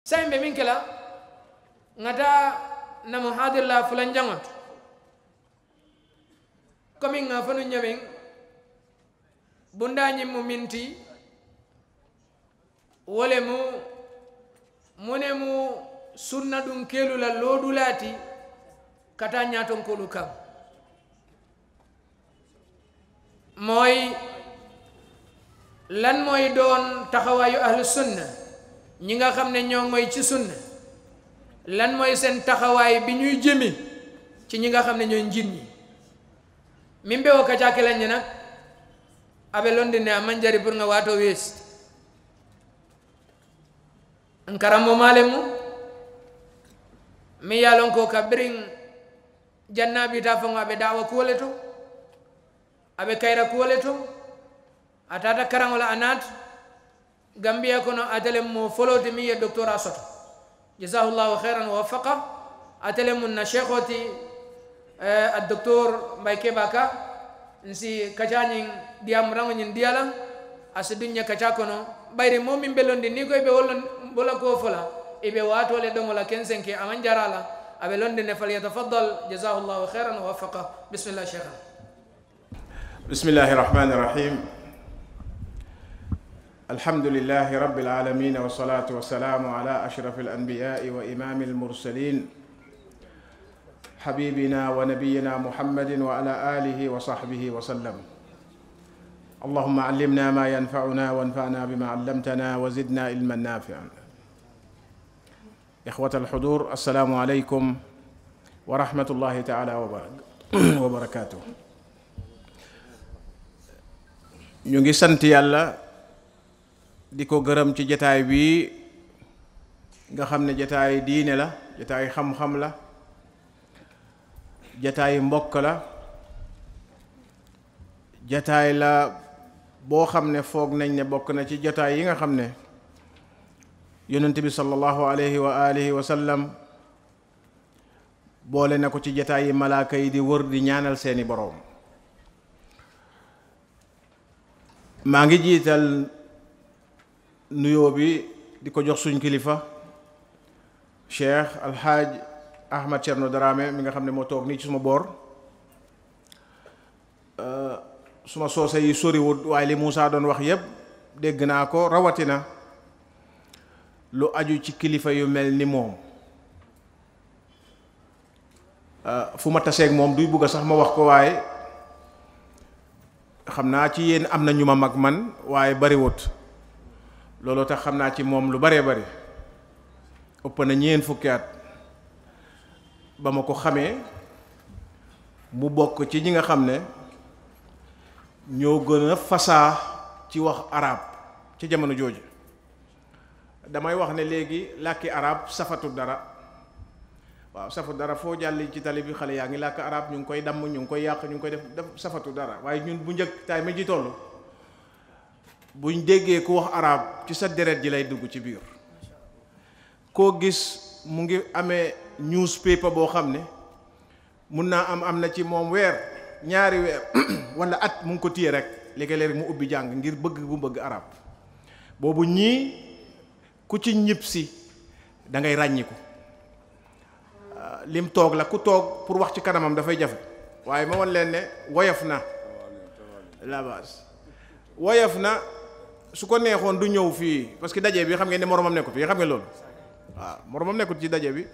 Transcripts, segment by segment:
sayin be min kela ngata na muhadir la fulan jangot komi nga fanu nyamin bunda nyi mu minti wole mu mune mu sunna dun kelu la lodulati kata nyaton ko lukam moy lan moy don taxawayu ahlu sunna ñi nga xamne ñoo ngoy ci sunna lan moy sen taxaway bi ñuy jëmi ci ñi nga xamne ñoy njit ñi min be o ka jakela ñi nak abe londi ne aman jari pour nga wato west an karamo malemu mi yalon ko kabring jannabi ta fango abe dawa kuwole to abe kayra kuwole to atata karangola anat gambia kono atele mo foloti mi ye doctora soto jazahullahu khairan wa wafaqa atele mun na sheikhoti الدكتور مايكي باكا نسي كجانين ديام رانو نين ديالا اسدنيا كجاكونو بايري مومين بلوندي نيكو بي ولون بولا كو فلا ايبي واتو لي دومولا كنسن كي امان جارالا ابي لوندي نفال يتفضل جزاه الله خيرا ووفقه بسم الله شيخنا بسم الله الرحمن الرحيم الحمد لله رب العالمين والصلاة والسلام على أشرف الأنبياء وإمام المرسلين حبيبنا ونبينا محمد وعلى آله وصحبه وسلم اللهم علمنا ما ينفعنا وانفعنا بما علمتنا وزدنا علما نافعا إخوة الحضور السلام عليكم ورحمة الله تعالى وبركاته ñu ngi sant yàlla di ko gërëm ci jataay bi nga xam ne jataay diine la jataay xam-xam la jataay mbokk la jataay la boo xam ne foog nañ ne bokk na ci jataay yi nga xam ne yonent bi sallallahu alayhi wa alihi wa sallam boole na ko ci jataay yi malaaka yi di wër di ñaanal seeni boroom maa ngi jiital nuyoo bi di ko jox suñ kilifa Cheikh Alhaaj Ahmad Cerno Darame mi nga xam ne moo toog nii ci suma boor suma soose yi soriwut waaye li Moussa doon wax yépp dégg naa ko rawatina lu aju ci kilifa yu mel ni moom fu ma taseeg moom duy bugg sax ma wax ko waaye xam naa ci yéen am na ñu ma mag man waaye bariwut looloo tax xam naa ci moom lu baree bari ëpp na ñeen fukki at ba ma ko xamee mu bokk ci ñi nga xam ne ñoo gën a fasaa ci wax arab ci jamono jooju damay wax ne léegi làkki arab safatu dara waaw safatu dara foo jàll ci tali bi xale yaa ngi làkk arab ñu ngi koy damm ñu ngi koy yàq ñu ngi koy def safatu dara waaye ñun bu njëkk taay ma ji toll buñ déggee ku wax arab ci sa deret ji lay dugg ci biir koo gis mu ngi amee newspaper boo xam ne mun naa am na ci moom weer ñaari weer wala at mu ngi ko téye rek léegi-léegi mu ubbi jàng ngir bëgg bu bëgg arab boobu ñii ku ci ñib si da ngay ràññiku lim toog la ku toog pour wax ci kanamam dafay jafe waaye ma wan leen ne woyof na la base woyof na su ko neexoon du ñëw fii parce que daje bi xam ngeen ne moromam nekkut fii xam ngeen loolu waaw moromam nekkut ci daje bi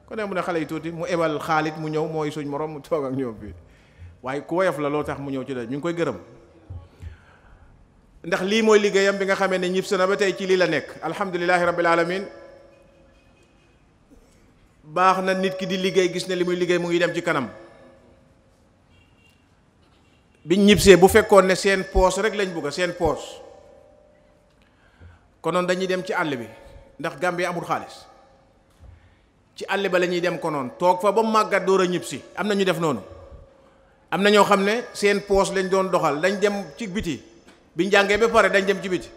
ko ne mu ne xale yi tuuti mu ebal Xaalit mu ñëw mooy suñ morom mu toog ak ñoom fii waaye ku woyof la loo tax mu ñëw ci daje ñu ngi koy gërëm ndax lii mooy liggéeyam bi nga xamee ne ñib na ba tey ci lii la nekk alhamdulilahi rabbil alamin baax na nit ki di liggéey gis ne li muy liggéey mu ngi dem ci kanam biñ ñibsee bu fekkoon ne seen poos rek lañ bugga seen poos konoon dañuy dem ci àll bi ndax Gambie amul xaalis ci àll ba la ñuy dem konoon toog fa ba màggat door a ñibsi am na ñu def noonu am na ñoo xam ne seen poos lañ doon doxal dañ dem ci biti biñ jàngee ba pare dañ dem ci biti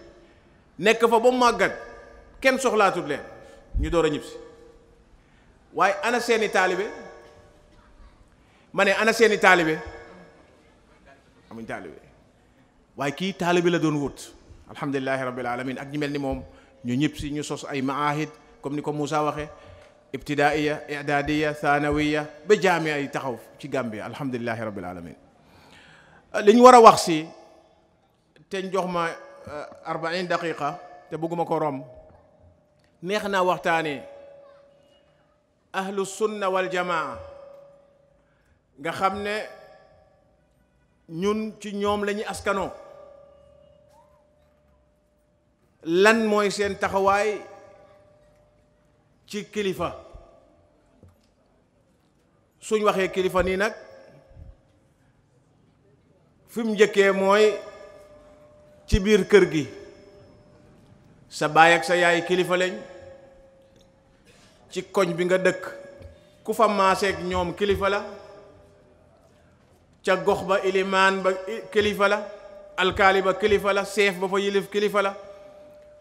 nekk fa ba màggat kenn soxlaatut leen ñu door a ñibsi waaye ana seeni taalibe ma ne ana seeni taalibe amuñ taalibe waaye kii taalibe la doon wut alhamdulilahi rabbil alamin ak ñi mel ni moom ñu ñëpp si ñu sos ay maahid comme ni ko Moussa waxe ibtidaiya i'dadiya thanawiya ba jaamia yi taxaw ci Gambie alhamdulilahi rabbil alamin li ñu war a wax si te jox ma 40 daqiqa te bëgguma ko rom neex naa waxtaane ahlu sunna wal jamaa nga xam ne ñun ci ñoom la ñuy askanoo lan mooy seen taxawaay ci kilifa suñ waxee kilifa nii nag fi mu njëkkee mooy ci biir kër gi sa baay ak sa yaay kilifa lañ ci koñ bi nga dëkk ku fa maaseeg ñoom kilifa la ca gox ba ilimaan ba kilifa la alkaali ba kilifa la chef ba fa yilif kilifa la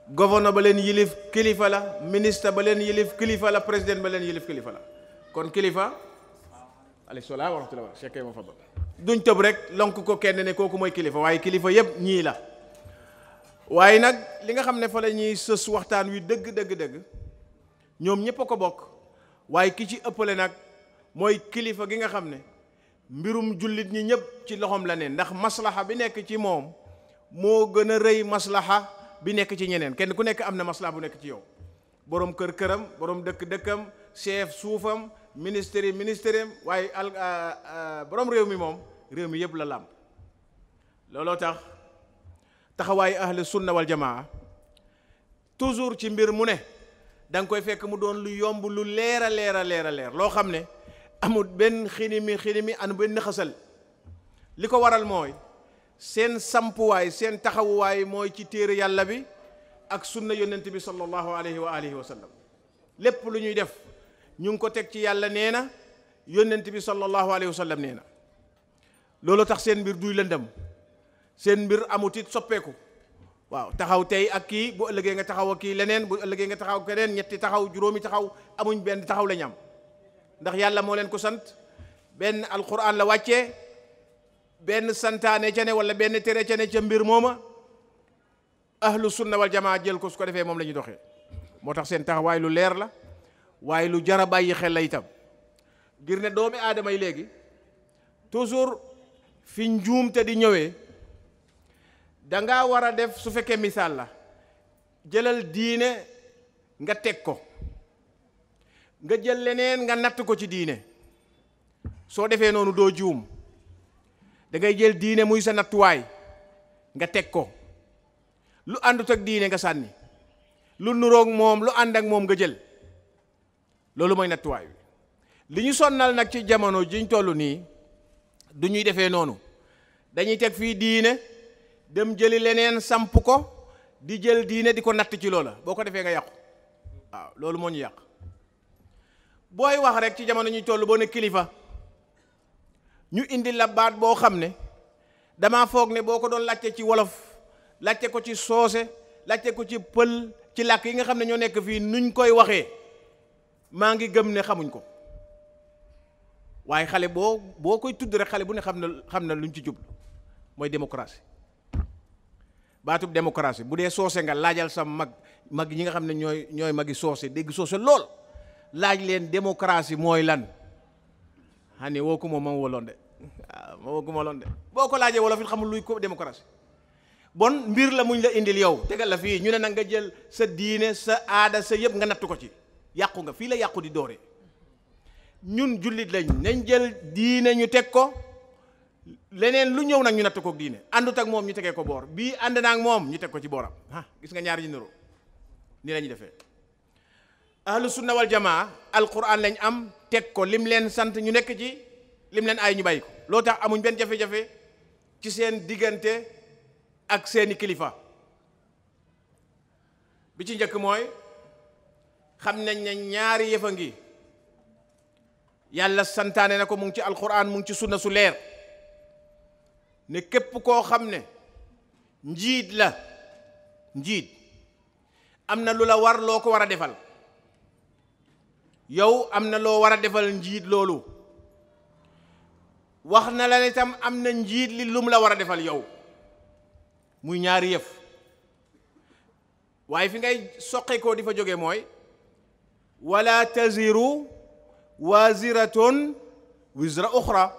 gouverneur ba leen yilif kilifa la ministre ba leen yilif kilifa la président ba leen yilif kilifa la kon kilifa alayhi salaam wa rahmatullah cheikh ma fa ba duñ tëb rek lonk ko kenn ne kooku mooy kilifa waaye kilifa yépp ñii la waaye nag li nga xam ne fa la ñuy sës waxtaan wi dëgg ñoom ñépp a ko bokk waaye ki ci ëppale nag mooy kilifa gi nga xam ne mbirum jullit ñi ñëpp ci loxoom la ne ndax maslaha bi nekk ci moom moo gën a rëy maslaha bi nekk ci ñeneen kenn ku nekk am na maslaha bu nekk ci yow borom këram borom dëkkam chef suufam ministère waaye borom réew mi moom réew mi yëpp la làmp looloo tax taxawaayu ahlu sunna wal jamaa toujours ci mbir mu ne da nga koy fekk mu doon lu yomb lu leer a leer loo xam ne amul benn xinimi anu benn xasal li ko waral mooy seen sampuwaay seen taxawuwaay mooy ci téere yàlla bi ak sunna yonent bi sallallahu alayhi wa alihi wa sallam lépp lu ñuy def ñu ngi ko teg ci yàlla nee na yonent bi sallallahu alayhi wa sallam nee na loolu tax seen mbir duy lëndëm seen mbir amut it soppeeku waaw taxaw tey ak kii bu ëllëgee nga taxaw ak kii leneen bu ëllëgee nga taxaw keneen ñetti taxaw juróomi taxaw amuñ benn taxaw la ñu am ndax yàlla moo leen ko sant benn alquran la wàccee benn santaane ca ne wala benn tere ca ne ca mbir mooma ahlu sunna wal jamaa jël ko su ko defee moom la ñuy doxee moo tax seen taxawaay lu leer la waaye lu jar a bàyyi xel la itam ngir ne doomi aadama yi léegi toujours fi njuumte di ñëwee danga war a def su fekkee misaal la jëlal diine nga teg ko nga jël leneen nga natt ko ci diine soo defee noonu doo juum da ngay jël diine muy sa nattuwaay nga teg ko lu àndut ak diine nga sànni lu nuroog moom lu ànd ak moom nga jël loolu mooy nattuwaay bi li ñu sonnal nag ci jamono jiñ toll nii du ñuy defee noonu dañuy teg fii diine dem jëli leneen samp ko di jël diine di ko natt ci loola boo ko defee nga yàqu waaw loolu moo ñu yàq booy wax rek ci jamono ñuy toll boo ne kilifa ñu indi la baat boo xam ne damaa foog ne boo ko doon laajte ci wolof laajte ko ci soose laajte ko ci pël ci làkk yi nga xam ne ñoo nekk fii nuñ koy waxee maa ngi gëm ne xamuñ ko waaye xale boo koy tudd rek xale bu ne xam na luñ ci jublu mooy démocratie baatub démocratie bu dee soose nga laajal sa mag ñi nga xam ne ñooy magi soose dégg soose lool laaj leen démocratie mooy lan xane woo ko moom ma woloon de waaw ma woo ko ma loon de boo ko laajee wolof it xamul luy ko démocratie bon mbir la muñ la indil yow tegal la fii ñu ne nag nga jël sa diine sa aada sa yëpp nga natt ko ci yàqu nga fii la yàqu di doore ñun jullit lañ nañ jël diine ñu teg ko leneen lu ñëw nag ñu natt ko diine àndut ak moom ñu tegee ko boor bii ànd naa ak moom ñu teg ko ci booram gis nga ñaar ñi niroo ni la ñuy defee ahlu sunna wal jamaa alquran lañ am teg ko lim leen sant ñu nekk ci lim leen ay ñu bàyyi ko loo tax amuñ benn jafe-jafe ci seen diggante ak seeni kilifa bi ci njëkk mooy xam nañ ne ñaari yëfa ngi yàlla santaane na ko mu ngi ci alquran mu ngi ci sunna su leer ne képp koo xam ne njiit la njiit am na lu la war loo ko war a defal yow am na loo war a defal njiit loolu wax na la itam am na njiit li lum la war a defal yow muy ñaari yëf waaye fi ngay soqe koo di fa jóge mooy wala taziru waziratun wizra uxra.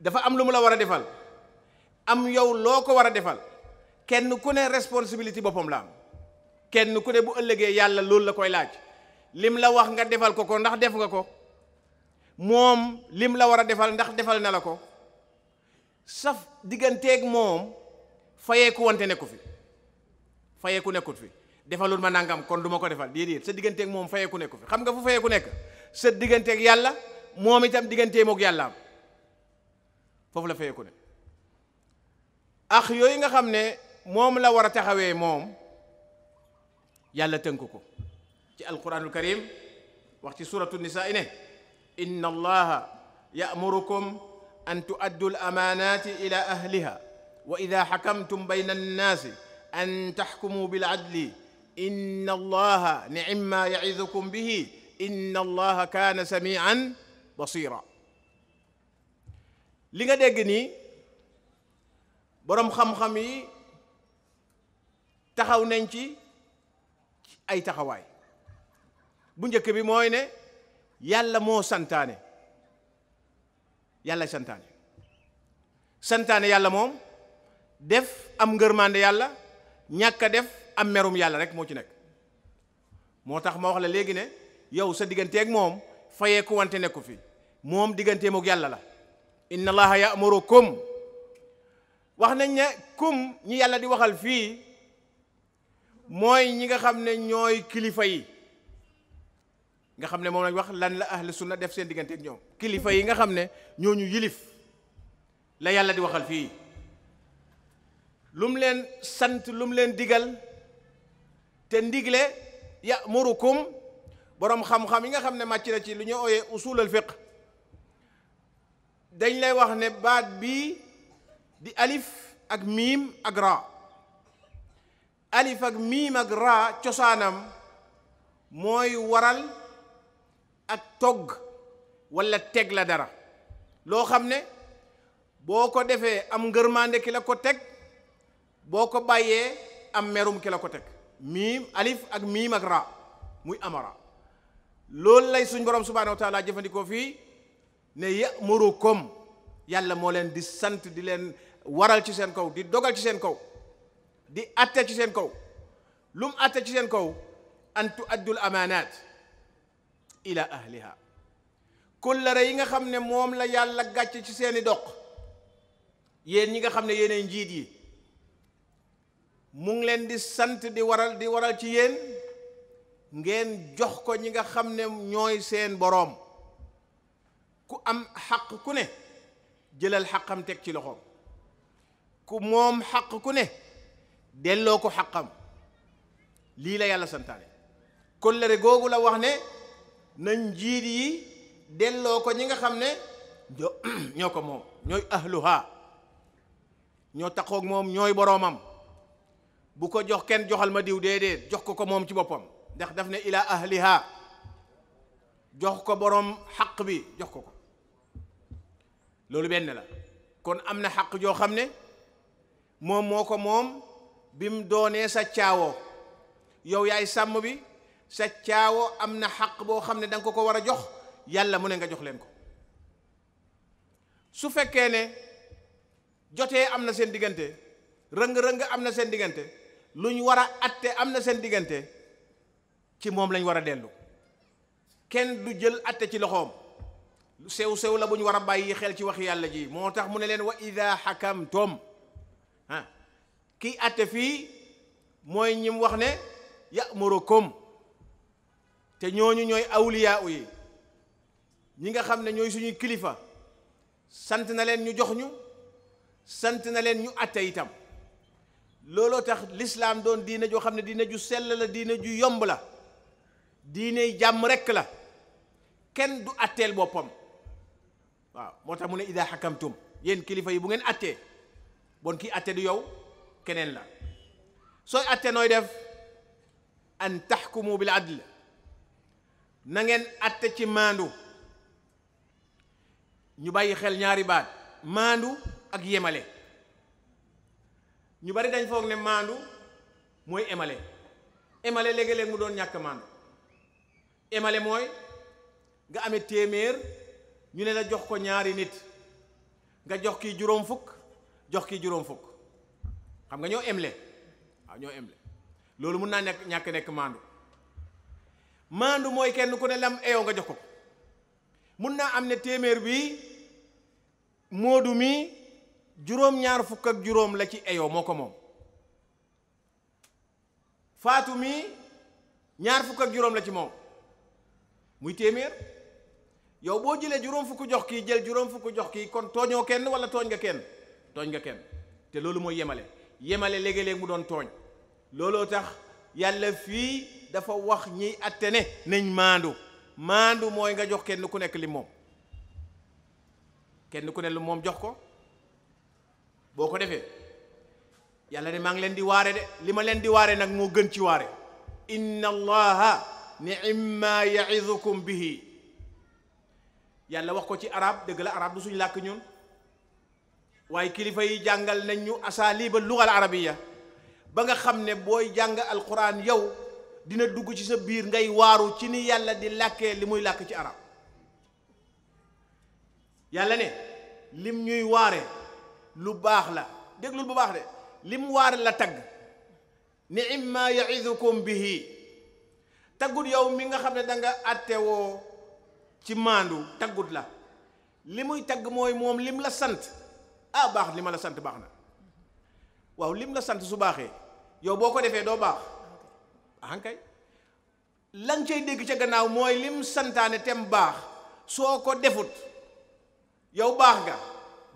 dafa am lu mu la war a defal, am yow loo ko war a defal. kenn ku ne responsabilité boppam la am, kenn ku ne bu ëllëgee yàlla loolu la koy laaj. lim la wax nga defal ko ndax def nga ko, moom lim la war a defal ndax defal na la ko. saf digganteeg moom fayeeku wante nekku fi, fayeeku nekkut fi. defalul ma nangam kon du ma ko defal, déedéet, sa digganteeg moom fayeeku nekku fi. xam nga fu fayeeku nekk? sa digganteeg yàlla, moom itam digganteem ak yàlla am, foofu la fayeeku ne. ak yooyu nga xam ne moom la war a taxawee moom, yàlla tënk ko ci alquranul karim, wax ci suratu nisaa ne inna allaha ya'murukum an tu'addu al-amanati ila ahliha wa idha hakamtum bayna an-nasi an tahkumu bil adli inna allaha ni'ma ya'idukum bihi inna allaha kana sami'an basira. li nga dégg nii boroom xam-xam yi taxaw nañ ci ay taxawaay. bu njëkk bi mooy ne yàlla moo santaane, yàlla santaane yàlla moom def am ngërmande yàlla, ñàkk a def am merum yàlla rek moo ci nekk. moo tax ma wax la léegi ne yow sa digganteeg moom fayeeku wante nekku fi, moom digganteem ak yàlla la. inna allaha ya'murukum, wax nañ ne kum ñi yàlla di waxal fii mooy ñi nga xam ne ñooy kilifa yi, nga xam ne moom lañ wax lan la ahlu sunna def seen digganteeg ñoom. kilifa yi nga xam ne ñooñu yilif la yàlla di waxal fii. lu mu leen sant, lu mu leen digal, te ndigle ya'murukum, boroom xam-xam yi nga xam ne màcc na ci lu ñu ooyee usulul fiqh dañ lay wax ne baat bii di alif ak miim ak raa. alif ak miim ak raa cosaanam mooy waral ak togg walla teg la dara loo xam ne boo ko defee am ngërmande ki la ko teg, boo ko bàyyee am merum ki la ko teg. miim alif ak miim ak raa muy amara. loolu lay suñ borom subhaanahu wa taala jëfandikoo fii ne ya'murukum, yàlla moo leen di sant, di leen waral ci seen kaw, di dogal ci seen kaw, di atte ci seen kaw. lu mu atte ci seen kaw an tu'addul amaanaat ila ahliha. kóllëre yi nga xam ne moom la yàlla gàcc ci seeni doq, yéen ñi nga xam ne yéenay njiit yi, mu ngi leen di sant di waral ci yéen ngeen jox ko ñi nga xam ne ñooy seen boroom. ku am xaq ku ne jëlal xaqam teg ci loxoom, ku moom xaq ku ne delloo ko xaqam. lii la yàlla santaane. kóllëre googu la wax ne nañ njiit yi delloo ko ñi nga xam ne ñoo ko moom, ñooy ahluha, ñoo taxoog moom, ñooy boroomam. bu ko jox kenn joxal ma diw, déedéet, jox ko moom ci boppam, ndax daf ne ila ahliha, jox ko boroom xaq bi, jox ko. loolu benn la. kon am na xaq joo xam ne moom moo ko moom bi mu doonee sa caawoo. yow yaay sàmm bi, sa caawoo am na xaq boo xam ne danga ko war a jox, yàlla mu ne nga jox leen ko. su fekkee ne jotee am na seen diggante, rëng-rëng am na seen diggante, lu ñu war a atte am na seen diggante, ci moom lañ war a dellu. kenn du jël atte ci loxoom. sew la bu ñu war a bàyyi xel ci wax yàlla ji. moo tax mu ne leen wa ida xakamtum, kii atte fii mooy ñim wax ne ya'murukum, te ñooñu ñooy awliyaa yi, ñi nga xam ne ñooy suñuy kilifa. sant na leen ñu jox ñu, sant na leen ñu atte itam. looloo tax lislaam doon diine joo xam ne diine ju sell la, diine ju yomb la, diine jàmm rekk la. kenn du atteel boppam. waaw moo tax mu ne ida xakamtum, yéen kilifa yi bu ngeen attee, bon kii atte du yow, keneen la. sooy atte nooy def? an taxkumu bil adl, na ngeen atte ci maandu. ñu bàyyi xel ñaari baat, maandu ak yemale. ñu bari dañ foog ne maandu mooy emale. émale léegi-léeg mu doon ñàkk maandu. émale mooy nga amee téeméer ñu ne la jox ko ñaari nit nga jox kii juróom fukk jox kii juróom fukk xam nga ñoo emle waaw ñoo emle loolu mun naa ñàkk nekk maandu. maandu mooy kenn ku ne lam eyoo nga jox ko mun naa am ne téeméer bi moodu mi juróom-ñaar fukk ak juróom la ci eyoo moo ko moom, faatu mi ñaar fukk ak juróom la ci moom, muy téeméer. yow boo jëlee juróom fukk jox kii jël juróom fukk jox kii kon tooñoo kenn wala tooñ nga kenn te loolu mooy yemale léegi-léeg mu doon tooñ. looloo tax yàlla fii dafa wax ñiy atte ne nañ maandu mooy nga jox kenn ku nekk li moom, kenn ku ne lu moom jox ko. boo ko defee yàlla ne maa ngi leen di waare de, li ma leen di waare nag moo gën ci waare. inna allaha ni'ma ya'izukum bihi. yàlla wax ko ci arab, dëgg la arab du suñu làkk ñun, waaye kilifa yi jàngal nañ ñu asaaliba lugal arabiya ba nga xam ne booy jàng alquran yow dina dugg ci sa biir ngay waaru ci ni yàlla di làkkee li muy làkk ci arab. yàlla ne lim ñuy waare lu baax la, déglul bu baax de, lim waare la tagg ni'ma ya'izukum bihi. taggut yow mi nga xam ne da nga attewoo ci maandu, taggut la. li muy tagg mooy moom lim la sant, baax li ma la sant baax na. waaw lim la sant su baaxee yow boo ko defee doo baax kay la nga cay dégg ca gannaaw mooy lim santaane tem baax soo ko defut yow baax nga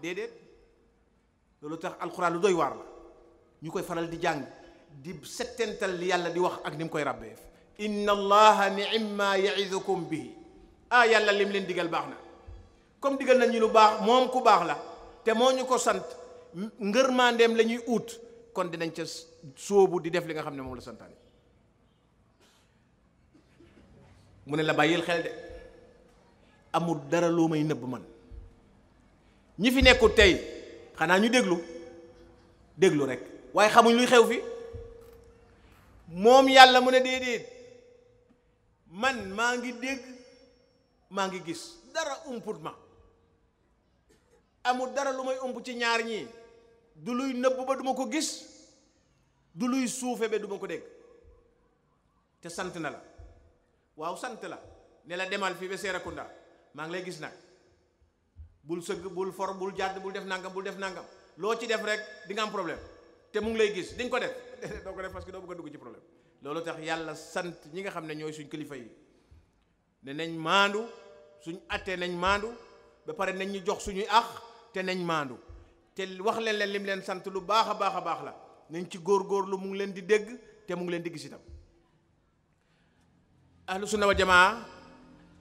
déedéet. loolu tax alxuraan lu doy waar la ñu koy faral di jàng di settental li yàlla di wax ak ni mu koy ràbbee. inna allaha ni'ma ya'izukum bihi. yàlla lim leen digal baax na, comme digal nañ ñu lu baax, moom ku baax la te moo ñu ko sant, ngërmandeem la ñuy ut, kon dinañ ca sóobu di def li nga xam ne moom la santaane. mu ne la bàyyil xel de, amul dara loo may nëbb man. ñi fi nekkul tey xanaa ñu déglu rek waaye xamuñ luy xew fi. moom yàlla mu ne déedéet, man maa ngi dégg maa ngi gis, dara umput ma. amul dara lu may ump ci ñaar ñii, du luy nëbb ba duma ko gis, du luy suufe ba duma ko dégg. te sant na la, waaw sant la ne la demal fii ba Serekunda maa ngi lay gis nag, bul sëgg, bul for, bul jàdd, bul def nangam loo ci def rek di nga am problème, te mu ngi lay gis, di nga ko def doo ko def parce que doo bëgg a dugg ci problème. loolu tax yàlla sant ñi nga xam ne ñooy suñ kilifa yi ne nañ maandu, suñ attee nañ maandu, ba pare nañ ñu jox suñuy ax te nañ maandu, te wax leen lim leen sant lu baax a baax la, nañ ci góorgóorlu, mu ngi leen di dégg te mu ngi leen di gis itam. ahlu sunna wa jamaa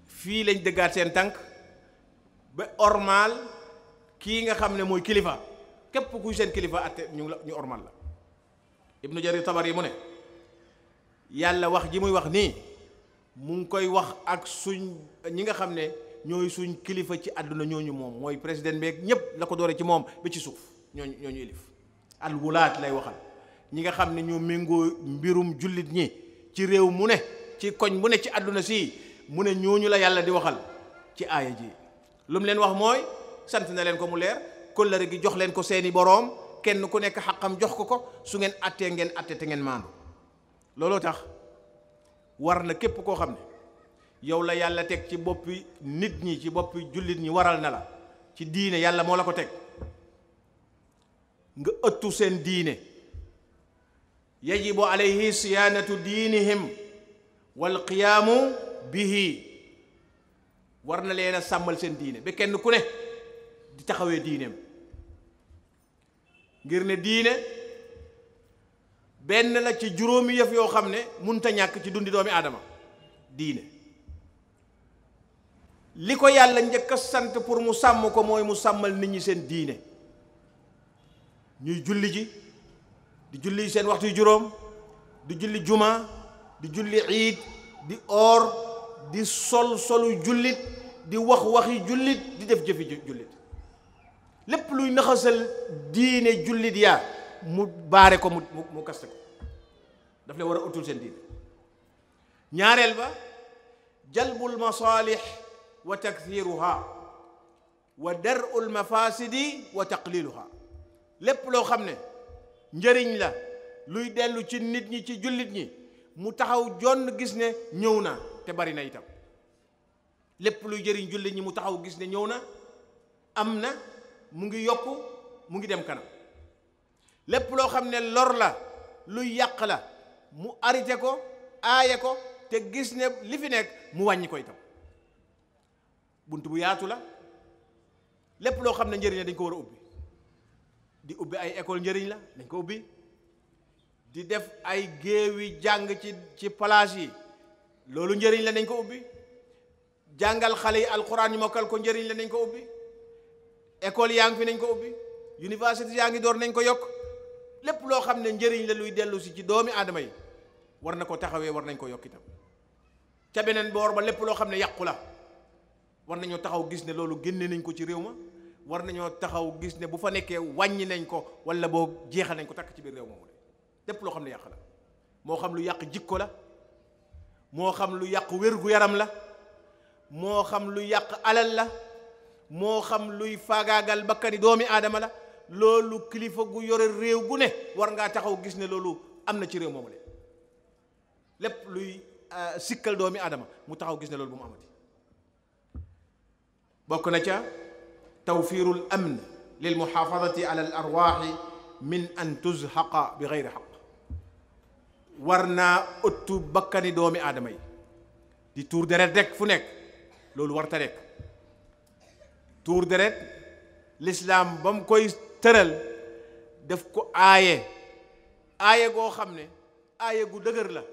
fii lañ dëggaat seen tànk ba ormal kii nga xam ne mooy kilifa, képp kuy seen kilifa atte ñu ormal la. Ibnu Jarir Tabari mu ne yàlla wax ji muy wax nii mu ngi koy wax ak suñ ñi nga xam ne ñooy suñ kilifa ci àdduna, ñooñu moom mooy président beeg ñépp la ko doore ci moom ba ci suuf, ñooñu ilif al wulaat lay waxal, ñi nga xam ne ñoo méngoo mbirum jullit ñi ci réew mu ne, ci koñ bu ne ci àdduna si, mu ne ñooñu la yàlla di waxal ci aaya ji. lu mu leen wax mooy sant na leen ko mu leer, kóllëre gi jox leen ko seeni boroom, kenn ku nekk xaqam jox ko, su ngeen attee ngeen atte te ngeen maandu. looloo tax war na képp koo xam ne yow la yàlla teg ci boppi nit ñi, ci boppi jullit ñi, waral na la ci diine, yàlla moo la ko teg, nga ëttu seen diine. yajibu alayhi siyaanatu diinihim wal qiyaamu bihi. war na leen a sàmmal seen diine ba kenn ku ne di taxawee diineem, ngir ne diine benn la ci juróomi yëf yoo xam ne munta ñàkk ci dundi doomi aadama. diine li ko yàlla njëkk a sant pour mu sàmm ko mooy mu sàmmal nit ñi seen diine, ñuy julli ji, di julli seen waxtu yu juróom, di julli juma, di julli iid, di oor, di solu jullit, di waxi jullit, di def jëfi jullit. lépp luy naxasal diine jullit yaa mu baare ko, mu kaste ko. daf lay war a utul seen diine. ñaareel ba jalbul masalih wa takthiruha wa dar'ul mafasidi wa taqliluha lépp loo xam ne njëriñ la luy dellu ci nit ñi ci jullit ñi mu taxaw jonn gis ne ñëw na te bari na itam lépp luy jëriñ jullit ñi mu taxaw gis ne ñëw na am na mu ngi yokk mu ngi dem kanam lépp loo xam ne lor la luy yàq la mu arrêté ko aaye ko te gis ne li fi nekk mu wàññi ko itam bunt bu yaatu la lépp loo xam ne njëriñ la dañ ko war a ubbi di ubbi ay école njëriñ la dañ ko ubbi di def ay géewi jàng ci place yi loolu njëriñ la nañ ko ubbi jàngal xale yi alxuraan ñu mokkal ko njëriñ la nañ ko ubbi école yaa ngi fi nañ ko ubbi université yaa ngi door nañ ko yokk lépp loo xam ne njëriñ la luy dellu si ci doomi aadama yi war na ko taxawee war nañ ko yokk itam ca beneen boor ba lépp loo xam ne yàqu la war nañoo taxaw gis ne loolu génne nañ ko ci réew ma war nañoo taxaw gis ne bu fa nekkee wàññi nañ ko wala boo jeexal nañ ko takk ci biir réew moomu de lépp loo xam ne yàq la moo xam lu yàq jikko la moo xam lu yàq wér-gu-yaram la moo xam lu yàq alal la moo xam luy faagaagal bakkani doomi aadama la loolu kilifa gu yore réew gu ne war ngaa taxaw gis ne loolu am na ci réew moomu de lépp luy sikkal doomi aadama mu taxaw gis ne loolu bu mu amati bokk na ca tawfirul amn lil muhafadati ala al arwaaxi min an tuzhaqa bi gayri xaq war naa ëttu bakkani doomi aadama yi di tuur deret rek fu nekk loolu war ta rek tuur deret lislaam ba mu koy tëral def ko aaye goo xam ne aaye gu dëgër la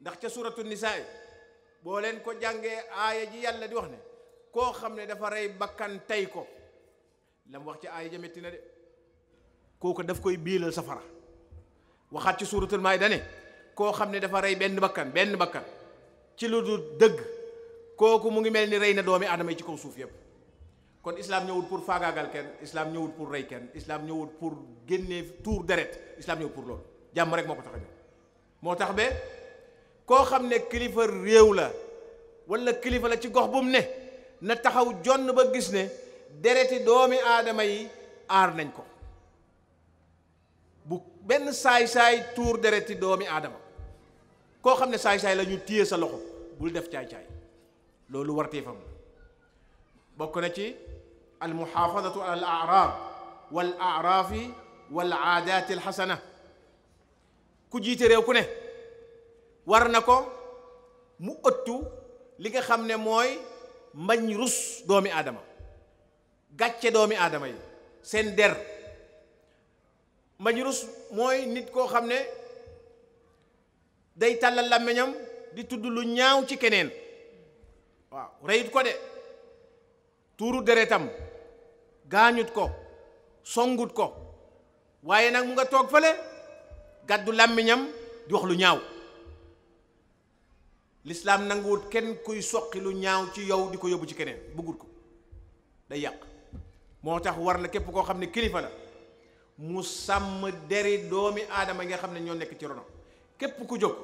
ndax ca suratu nisaa boo leen ko jàngee aaye ji yàlla di wax ne koo xam ne dafa rey bakkan tey ko la mu wax ci aaye ja metti na de kooku daf koy biilal safara waxaat ci suratul maayda ne koo xam ne dafa rey benn bakkan ci lu dul dëgg kooku mu ngi mel ni rey na doomi aadama yi ci kaw suuf yépp kon islam ñëwul pour faagaagal kenn islam ñëwul pour rey kenn islam ñëwul pour génnee tuur deret islam ñëwul pour loolu jàmm rek moo ko tax a ñëw moo tax ba koo xam ne kilifa réew la wala kilifa la ci gox bu mu ne na taxaw jonn ba gis ne dereti doomi aadama yi aar nañ ko bu benn saay-saay tuur dereti doomi aadama koo xam ne saay-saay la ñu téye sa loxo bul def caay-caay loolu warteefam bokk na ci al muhaafadatu ala al a'raab wal a'raafi wal aadaati al xasana ku jiite réew ku ne war na ko mu ëttu li nga xam ne mooy mbañ rus doomi aadama gàcce doomi aadama yi seen der mbañ rus mooy nit koo xam ne day tàllal làmmiñam di tudd lu ñaaw ci keneen waaw reyut ko de tuuru deretam gaañut ko songut ko waaye nag mu nga toog fële gàddu làmmiñam di wax lu ñaaw lislaam nanguwut kenn kuy soqi lu ñaaw ci yow di ko yóbbu ci keneen bëggut ko day yàq moo tax war na képp koo xam ne kilifa la mu sàmm deri doomi aadama nga xam ne ñoo nekk ci ronam képp ku jóg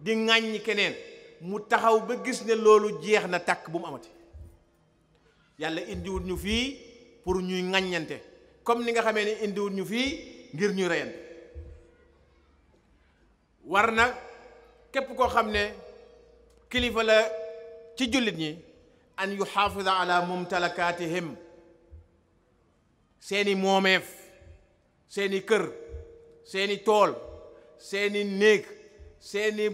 di ŋàññi keneen mu taxaw ba gis ne loolu jeex na tàkk bu mu amati yàlla indiwut ñu fii pour ñuy ŋàññante comme ni nga xamee ni indiwut ñu fii ngir ñuy reyante war na képp koo xam ne kilifa la ci jullit ñi an yuxaafida ala mumtalakaatihim seeni moomeef seeni kër seeni tool seeni néeg seeni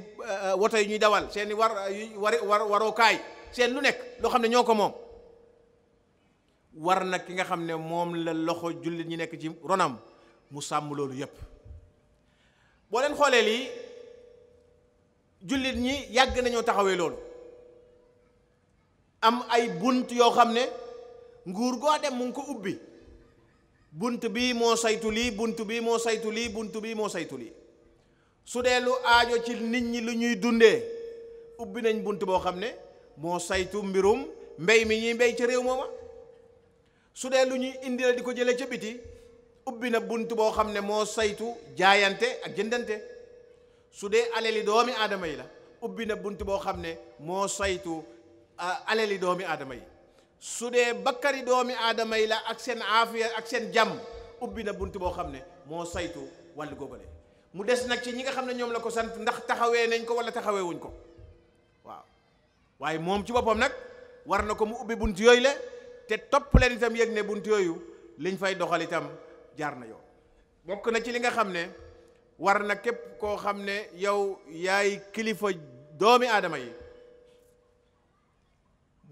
woto yi ñuy dawal seeni warookaay seen lu nekk loo xam ne ñoo ko moom war na ki nga xam ne moom la loxo jullit ñi nekk ci ronam mu sàmm loolu yépp boo leen xoolee lii jullit ñi yàgg nañoo taxawee loolu am ay bunt yoo xam ne nguur goo dem mu ngi ko ubbi bunt bii moo saytu lii bunt bii moo saytu lii bunt bii moo saytu lii su dee lu aajo ci nit ñi lu ñuy dundee ubbi nañ bunt boo xam ne moo saytu mbirum mbey mi ñuy mbey ca réew mooma su dee lu ñuy indi la di ko jëlee ca biti ubbi na bunt boo xam ne moo saytu jaayante ak jëndante su dee alali doomi aadama yi la ubbi na bunt boo xam ne moo saytu alali doomi aadama yi. su dee bakkari doomi aadama yi la ak seen aafiya ak seen jàmm ubbi na bunt boo xam ne moo saytu wàllu googale. mu des nag ci ñi nga xam ne ñoom la ko sant ndax taxawee nañ ko wala taxawee wuñ ko waaw. waaye moom ci boppam nag war na ko mu ubbi bunt yooyu la te topp leen itam yëg ne bunt yooyu liñ fay doxal itam jaar na yoon. bokk na ci li nga xam ne war na képp koo xam ne yow yaay kilifa doomi aadama yi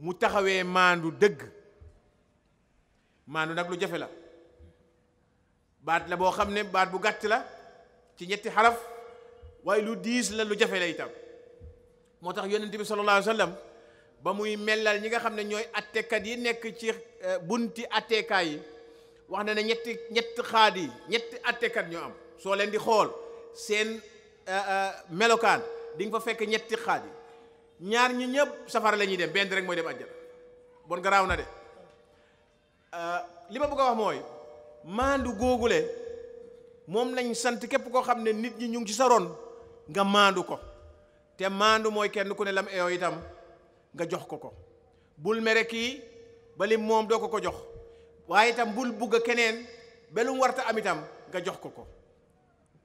mu taxawee maandu dëgg. maandu nag lu jafe la, baat la boo xam ne baat bu gàtt la ci ñetti xaraf, waaye lu diis la, lu jafe la itam. moo tax yonent bi sallallahu alayhi wa sallam ba muy mellal ñi nga xam ne ñooy attekat yi nekk ci bunti attekaay yi wax na ne ñetti xaad yi ñetti attekat ñoo am. soo leen di xool seen melokaan di nga fa fekk ñetti xaad yi. ñaar ñi ñëpp safara la ñuy dem, benn rek mooy dem àjjana. bon garaaw na de. li ma bëgg a wax mooy maandu googule moom lañ sant képp koo xam ne nit ñi ñu ngi ci sa ron nga maandu ko. te maandu mooy kenn ku ne lam eeyoo itam nga jox ko ko. bul mere kii ba lim moom doo ko ko jox, waaye itam bul bugg keneen ba lu mu warta am itam nga jox ko ko.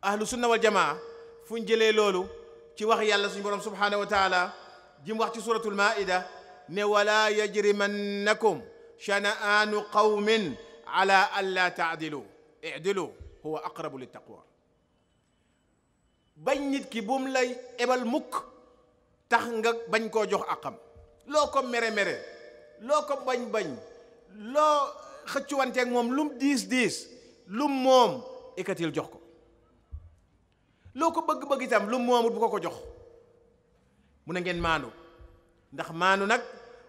ahlu sunna wal jamaa fu ñu jëlee loolu ci wax yàlla suñu borom subhanahu wa taala jim wax ci suratul maida ne wala yajrimannakum shana'aanu qawmin ala an la taadilu i'dilu huwa aqrabu littaqwa. bañ nit ki bu mu lay ebal mukk tax nga bañ koo jox àqam. loo ko mere loo ko bañ loo xëccuwanteeg moom lum diis lum moom ekatil jox ko. loo ko bëgg itam lum moomut bu ko jox. mu ne ngeen maandu, ndax maandu nag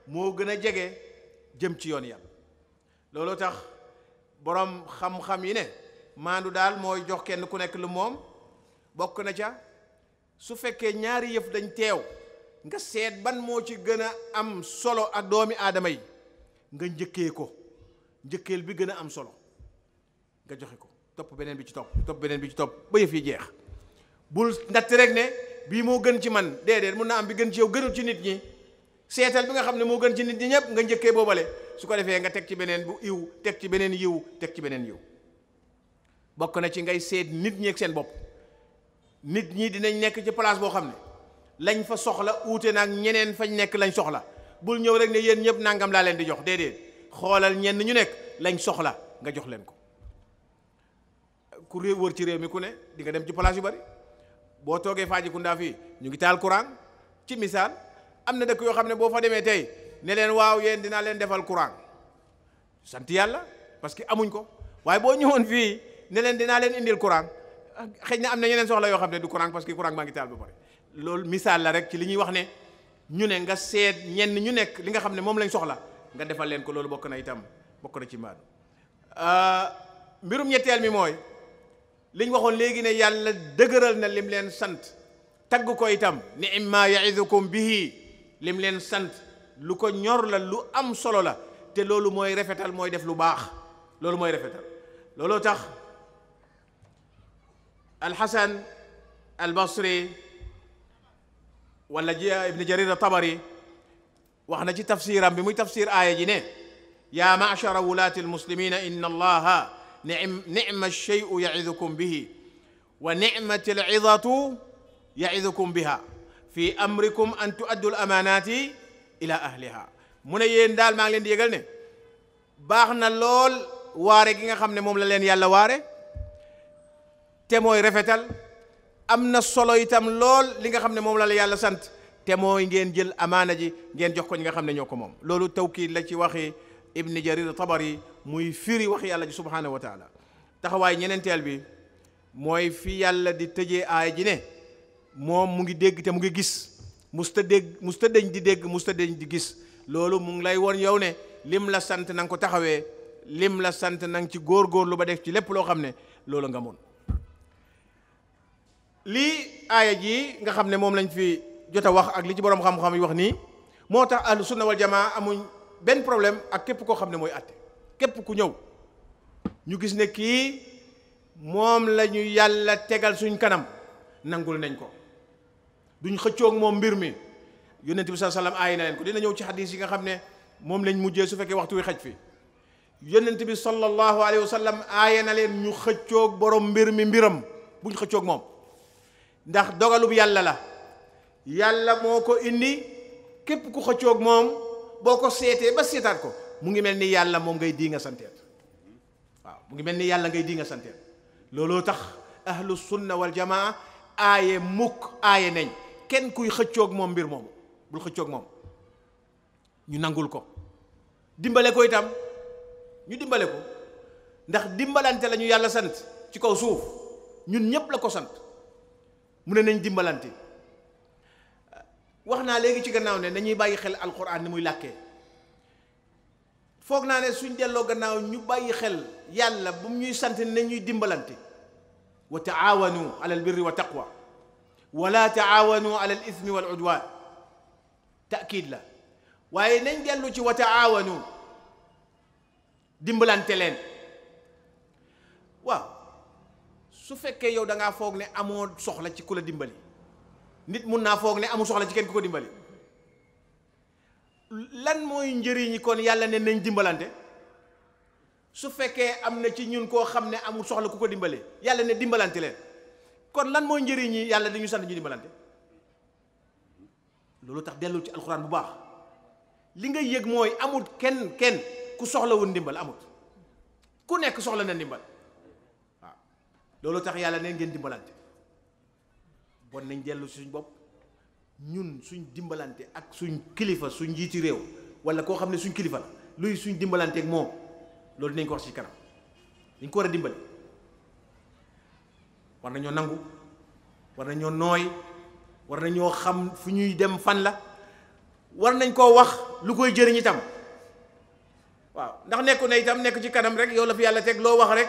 moo gën a jege jëm ci yoon yàlla. looloo tax boroom xam-xam yi ne maandu daal mooy jox kenn ku nekk lu moom. bokk na ca su fekkee ñaari yëf dañ teew nga seet ban moo ci gën a am solo ak doomi aadama yi nga njëkkee ko, njëkkeel bi gën a am solo nga joxe ko, topp beneen bi ci topp ba yëf yi jeex. bul ndatt rek ne bii moo gën ci man, déedéet mun na am bi gën ci yow gënul ci nit ñi. seetal bi nga xam ne moo gën ci nit ñi ñëpp nga njëkkee boobale, su ko defee nga teg ci beneen bu iw, teg ci beneen yiw, teg ci beneen yiw. bokk na ci ngay seet nit ñi ak seen bopp. nit ñi dinañ nekk ci place boo xam ne lañ fa soxla uute naag ñeneen fañ nekk lañ soxla. bul ñëw rek ne yéen ñëpp nangam laa leen di jox, déedéet. xoolal ñenn ñu nekk lañ soxla nga jox leen ko. ku réew wër ci réew mi ku ne di nga dem ci place yu bari. boo toogee Fajikunda fii ñu ngi taal courant ci misaal. am na dëkk yoo xam ne boo fa demee tey ne leen waaw yéen dinaa leen defal courant, sant yàlla parce que amuñ ko. waaye boo ñëwoon fii ne leen dinaa leen indil courant, xëy na am na yeneen soxla yoo xam ne du courant parce que courant maa ngi taal ba pare. loolu misaal la rek ci li ñuy wax ne ñu ne nga seet ñenn ñu nekk li nga xam ne moom lañ soxla nga defal leen ko. loolu bokk na itam bokk na ci maanu. mbirum ñetteel mi mooy liñ waxoon léegi ne yàlla dëgëral na lim leen sant, tagg ko itam ni'ma ya'idukum bihi, lim leen sant lu ko ñor la, lu am solo la. te loolu mooy rafetal, mooy def lu baax. loolu mooy rafetal. looloo tax alxasan albasri wala ibn jarir tabari wax na ci tafsiram bi muy tafsir aaya ji ne yaa ma'shara wulaati almuslimina inna allaha ni'ma ash-shay'u ya'idukum bihi wa ni'mati al-'idatu ya'idukum biha fi amrikum an tu'addu al-amanati ila ahliha. mu ne yéen daal maa ngi leen di yëgal ne baax na lool waare gi nga xam ne moom la leen yàlla waare, te mooy rafetal. am na solo itam lool li nga xam ne moom la yàlla sant, te mooy ngeen jël amaana ji ngeen jox ko ñi nga xam ne ñoo ko moom. loolu tawkiid la ci waxi ibn jarir tabari muy firi wax yàlla ji subhanahu wa taala. taxawaay ñeneenteel bi mooy fi yàlla di tëjee aaya ji ne moom mu ngi dégg te mu ngi gis, musta deñ di dégg, musta deñ di gis. loolu mu ngi lay won yow ne lim la sant na nga ko taxawee, lim la sant na nga ci góorgóorlu ba def ci lépp loo xam ne loolu nga mun. lii aaya ji nga xam ne moom lañ fi jot a wax ak li ci boroom xam-xam yi wax nii moo tax ahlu sunna wal jamaa amuñ benn problème ak képp koo xam ne mooy àtte. képp ku ñëw ñu gis ne kii moom la ñu yàlla tegal suñ kanam nangul nañ ko. duñ xëccoog moom mbir mi. yonent bi sallallahu alayhi wasallam aay na leen ko. dina ñëw ci xadis yi nga xam ne moom lañ mujjee su fekkee waxtu wi xaj fi. yonent bi sallallahu alayhi wasallam aaye na leen ñu xëccoog borom mbir mi mbiram buñ xëccoog moom, ndax dogalub yàlla la. yàlla moo ko indi, képp ku xëccoog moom boo ko seetee ba seetaat ko mu ngi mel ni yàlla moom ngay di nga santeet. waaw mu ngi mel ni yàlla ngay di nga santeet. looloo tax ahlu sunna wal jamaa aaye nañ kenn kuy xëccoog moom mbir moomu, bul xëccoog moom. ñu nangul ko, dimbale ko itam, ñu dimbale ko, ndax dimbalante la ñu yàlla sant ci kaw suuf, ñun ñépp la ko sant. mu ne nañ dimbalante. wax naa léegi ci gannaaw ne nañuy bàyyi xel alquran ni muy làkkee. foog naa ne suñ delloo gannaaw ñu bàyyi xel yàlla bu ñuy sant ne ñuy dimbalante. wa taawanu ala al birri wa taqwa wala taawanu ala al ithmi wal udwan. taakid la. waaye nañ dellu ci wa taawanu, dimbalante leen. waaw su fekkee yow da ngaa foog ne amoo soxla ci ku la dimbali, nit mun naa foog ne amul soxla ci kenn ku ko dimbali. lan mooy njëriñi kon yàlla ne nañ dimbalante su fekkee am na ci ñun koo xam ne amul soxla ku ko dimbali, yàlla ne dimbalante leen, kon lan mooy njëriñi yàlla dañu sant ñu dimbalante? loolu tax dellu ci alxuraan bu baax. li nga yëg mooy amul kenn ku soxlawul ndimbal, amut. ku nekk soxla na ndimbal. waaw loolu tax yàlla neen ngeen dimbalante. bon nañ dellu si suñ bopp, ñun suñ dimbalante ak suñ kilifa, suñ njiiti réew wala koo xam ne suñ kilifa la, luy suñ dimbalante ak moom, loolu dinañ ko wax ci kanam. dañ ko war a dimbali. war nañoo nangu, war nañoo nooy, war nañoo xam fu ñuy dem fan la, war nañ koo wax lu koy jëriñ itam. waaw ndax nekku ne itam nekk ci kanam rek yow la fi yàlla teg, loo wax rek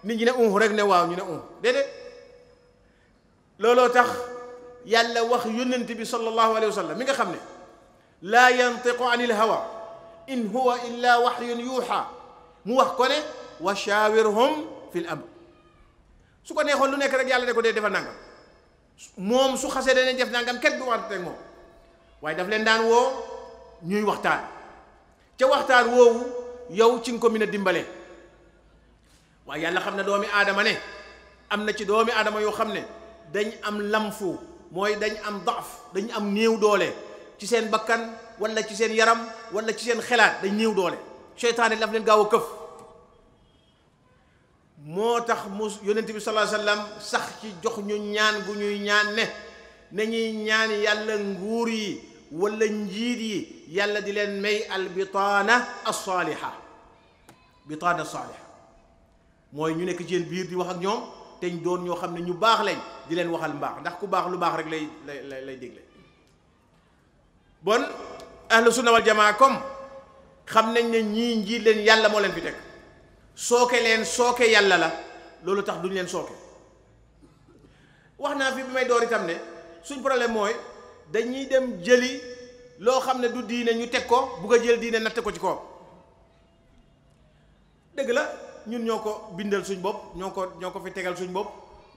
nit ñi ne rek ne waaw ñu ne déedéet. looloo tax yàlla wax yónnent bi sallallahu alayhi wa sallam mi nga xam ne laa yantiqu anil hawa in huwa illa wahyun yuuxa, mu wax ko ne wa shawirhum fil amr. su ko neexoon lu nekk rek yàlla de ko dee defal nangam, moom su xasee danañ def nangam kenn du waxante ak moom, waaye daf leen daan woo ñuy waxtaan. ca waxtaan woowu yow ci nga ko mën a dimbale. waaye yàlla xam ne doomi aadama ne am na ci doomi aadama yoo xam ne dañ am lamfu, mooy dañ am daaf, dañ am néew doole ci seen bakkan wala ci seen yaram wala ci seen xelaat, dañ néew doole. seytaane daf leen gaaw a këf. moo tax mu yonent bi sallallahu alayhi wasallam sax ci jox ñu ñaan gu ñuy ñaan ne nañuy ñaan yàlla nguur yi wala njiit yi yàlla di leen may al bitaana as-saaliha. bitaana as-saaliha mooy ñu nekk ci seen biir di wax ak ñoom te ñu doon ñoo xam ne ñu baax lañ, di leen waxal mbaax, ndax ku baax lu baax rek lay dégle. bon ahlu sunna wal jamaa comme xam nañ ne ñii njiit leen yàlla moo leen fi teg, sooke leen sooke yàlla la, loolu tax duñ leen sooke. wax naa fi bi may door itam ne suñ problème mooy dañuy dem jëli loo xam ne du diine ñu teg ko, bugg a jël diine natte ko ci kaw. dëgg la ñun ñoo ko bindal suñ bopp, ñoo ko fi tegal suñ bopp,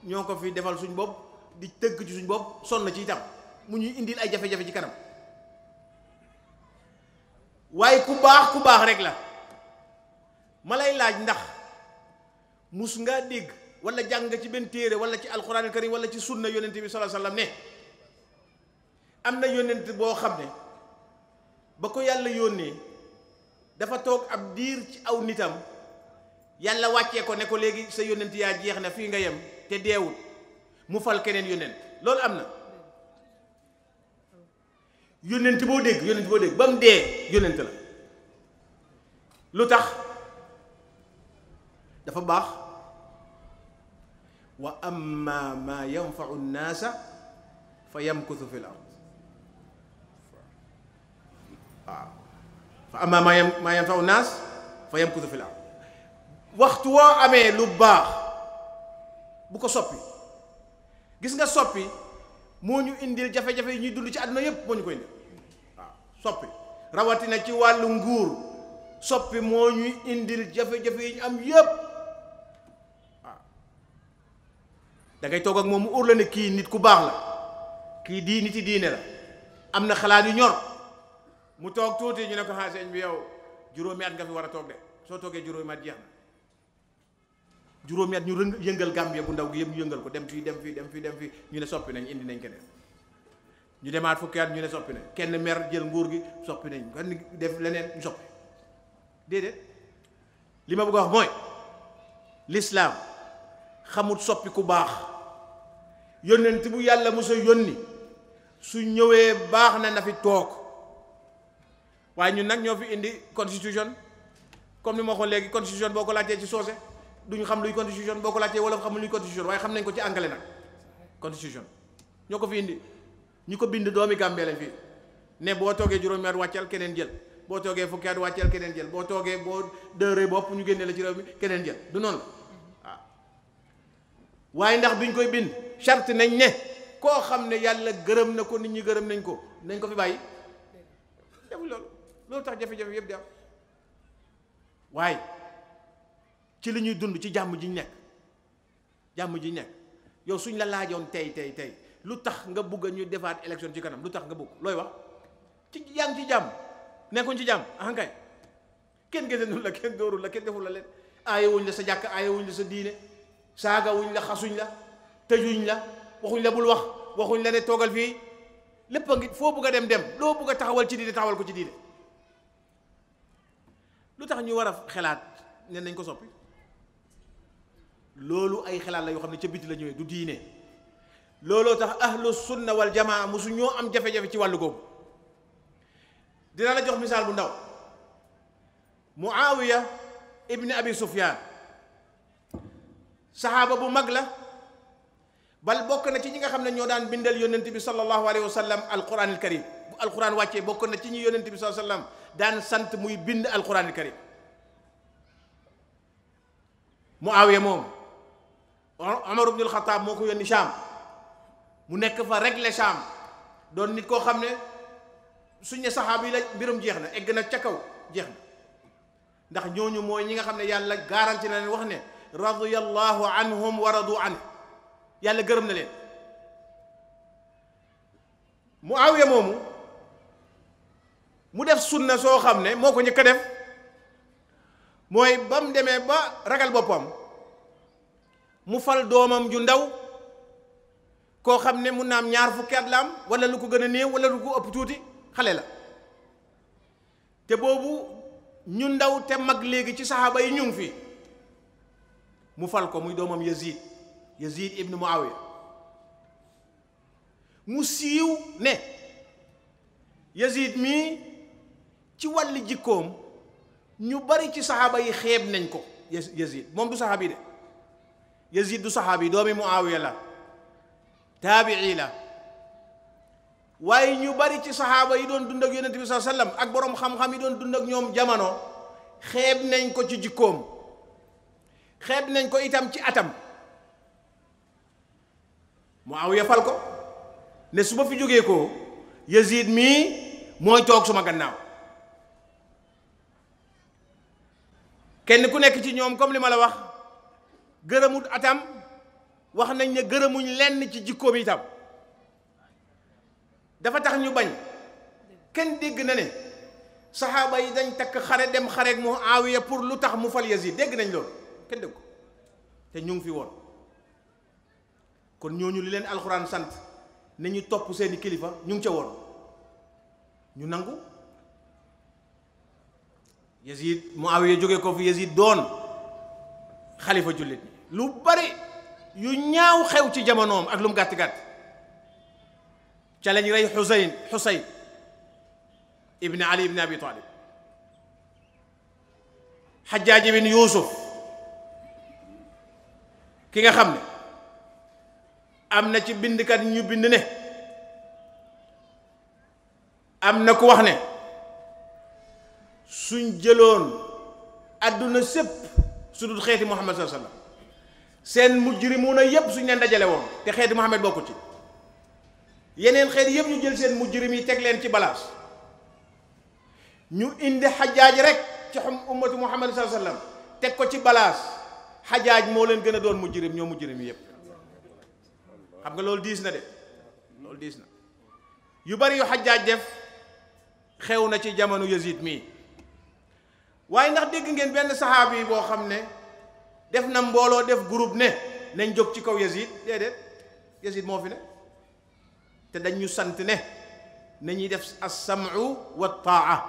ñoo ko fi defal suñ bopp, di tëgg ci suñ bopp, sonn ci itam mu ñuy indil ay jafe-jafe ci kanam. waaye ku baax rek la. ma lay laaj ndax mus ngaa dégg wala jàng nga ci benn téere wala ci alquran al karim wala ci sunna yonent bi sallallahu alayhi wasallam ne am na yonent boo xam ne ba ko yàlla yónnee dafa toog ab diir ci aw nitam, yàlla wàccee ko ne ko léegi sa yonent yaa jeex na, fii nga yem, te deewul, mu fal keneen yonent. loolu am na. yonent boo dégg ba mu dee yonent la. lu tax? dafa baax. wa amma ma yanfau nnaasa fa yamkuthu fi l ard. waaw fa amma ma yanfau nnaas fa yamkuthu fi l ard. waxtu woo amee lu baax bu ko soppi. gis nga soppi moo ñu indil jafe-jafe yi ñuy dund ci àdduna yépp, moo ñu ko indil. waaw soppi rawatina ci wàllu nguur, soppi moo ñuy indil jafe-jafe yi ñu am yépp. waaw da ngay toog ak moom mu óor la ne kii nit ku baax la, kii niti diine la am na xalaat yu ñor mu toog tuuti ñu ne ko sëñ bi yow juróomi at nga fi war a toog de soo toogee juróomi at jeex na juróomi at ñu yëngal Gambie bu ndaw gi yëpp ñu yëngal ko dem fii ñu ne soppi nañ indi nañ keneen ñu demaat fukki at ñu ne soppi nañ kenn mer jël nguur gi soppi nañ kan def leneen ñu soppi déedéet li ma bëgg a wax mooy lislaam xamut soppi ku baax yónnent bu yàlla mos a yónni su ñëwee baax na fi toog waaye ñun nag ñoo fi indi constitution comme ni ma waxoon léegi constitution boo ko laajtee ci soose duñu xam luy constitution boo ko laajtee wala xamul luy constitution waaye xam nañ ko ci anglais nag constitution ñoo ko fi indi ñi ko bind doomi Gambie lañ fii ne boo toogee juróomi at wàccal keneen jël boo toogee fukki at wàccal keneen jël boo toogee boo dëree bopp ñu génne la ci réew mi keneen jël du noonu la waaw waaye ndax biñ koy bind charte nañ ne koo xam ne yàlla gërëm na ko nit ñi gërëm nañ ko fi bàyyi defuñ loolu tax jafe-jafe yëpp di am waaye ci li ñuy dund ci jàmm ji nekk yow suñ la laajoon tey lu tax nga bugg a ñu defaat élection ci kanam lu tax nga bugg looy wax yaa ngi ci jàmm nekkuñ ci jàmm kay kenn génnul la kenn dóorul la kenn deful la leen aayewuñ la sa jàkk aayewuñ la sa diine saagawuñ la xasuñ la tëjuñ la waxuñ la bul wax waxuñ la ne toogal fii lépp a ngi foo bugg a dem loo bugg a taxawal ci diine taxawal ko ci diine lu tax ñu war a xelaat ne nañ ko soppi loolu ay xelaat la yoo xam ne ca biti la ñëwee du diine looloo tax ahlu sunna wal jamaa mosu ñoo am jafe-jafe ci wàllu googu dina la jox misaal bu ndaw Muawiya ibni Abi Sufyaan saxaaba bu mag la bal bokk na ci ñi nga xam ne ñoo daan bindal yonent bi sallallahu alayhi wa sallam alquran al karim bu alquran wàccee bokk na ci ñi yonent bi sallallahu alayhi wa sallam daan sant muy bind alquran al karim Muawiya moom Omar ibn al-Khattab moo ko yónni Sham mu nekk fa régler Sham doon nit koo xam ne suñ ne saxaaba yi la mbirum jeex na egg na ca kaw jeex na ndax ñooñu mooy ñi nga xam ne yàlla garanti na leen wax ne radiyallahu anhum wa radu an yàlla gërëm na leen Muawiya moomu mu def sunna soo xam ne moo ko njëkk a def mooy ba mu demee ba ragal boppam mu fal doomam ju ndaw koo xam ne mun na am ñaar fukki at la am wala lu ko gën a néew wala lu ko ëpp tuuti xale la te boobu ñu ndaw te mag léegi ci saxaaba yi ñu ngi fi mu fal ko muy doomam Yazid ibn Muawiya mu siiw ne Yazid mii ci wàlli jikkoom ñu bari ci saxaaba yi xeeb nañ ko. Yazid moom du saxaabi de Yazid du saxaabi doomi Muawiya la taabii la waaye ñu bari ci saxaaba yi doon dund ak yonent bi sallallahu alayhi wasallam ak boroom xam-xam yi doon dund ak ñoom jamono xeeb nañ ko ci jikkoom xeeb nañ ko itam ci atam Muawiya fal ko ne su ma fi jógee ko Yazid mii mooy toog suma gannaaw kenn ku nekk ci ñoom comme li ma la wax gërëmut atam wax nañ ne gërëmuñ lenn ci jikkoom itam dafa tax ñu bañ kenn dégg na ne saxaaba yi dañ takk xare dem xare ak Muawiya pour lu tax mu fal Yazid dégg nañ loolu kenn dégg ko te ñu ngi fi woon kon ñooñu li leen alxuraan sant ne ñu topp seeni kilifa ñu ngi ca woon ñu nangu Yazid Muawiya jógee ko fi Yazid doon xalifa jullit lu bari yu ñaaw xew ci jamonoom ak lu mu gàtt gàtt ca lañ rey Xuseyn ibn Ali ibn Abi Talib Xajjaaj ibn Yuusuf ki nga xam ne am na ci bindkat ñu bind ne am na ku wax ne suñ jëloon àdduna sépp su dul xeeti Muhammad sallallahu alayhi wasallam seen mujrimuna yépp suñ leen dajale woon te xeeti Muhammad bokku ci yeneen xeet yépp ñu jël seen mujrim yi teg leen ci balaas ñu indi Xajjaaj rek ci ummatu Muhammad sallallahu alayhi wasallam teg ko ci balaas Xajjaaj moo leen gën a doon mujrim ñoo mujrim yi yépp xam nga loolu diis na de loolu diis na yu bari yu Hajjaaj def xew na ci jamono Yazid mii waaye ndax dégg ngeen benn saxaabi yi boo xam ne def na mbooloo def groupe ne nañ jóg ci kaw Yazid déedéet Yazid moo fi ne te dañ ñu sant ne nañuy def as-sam'u wa taa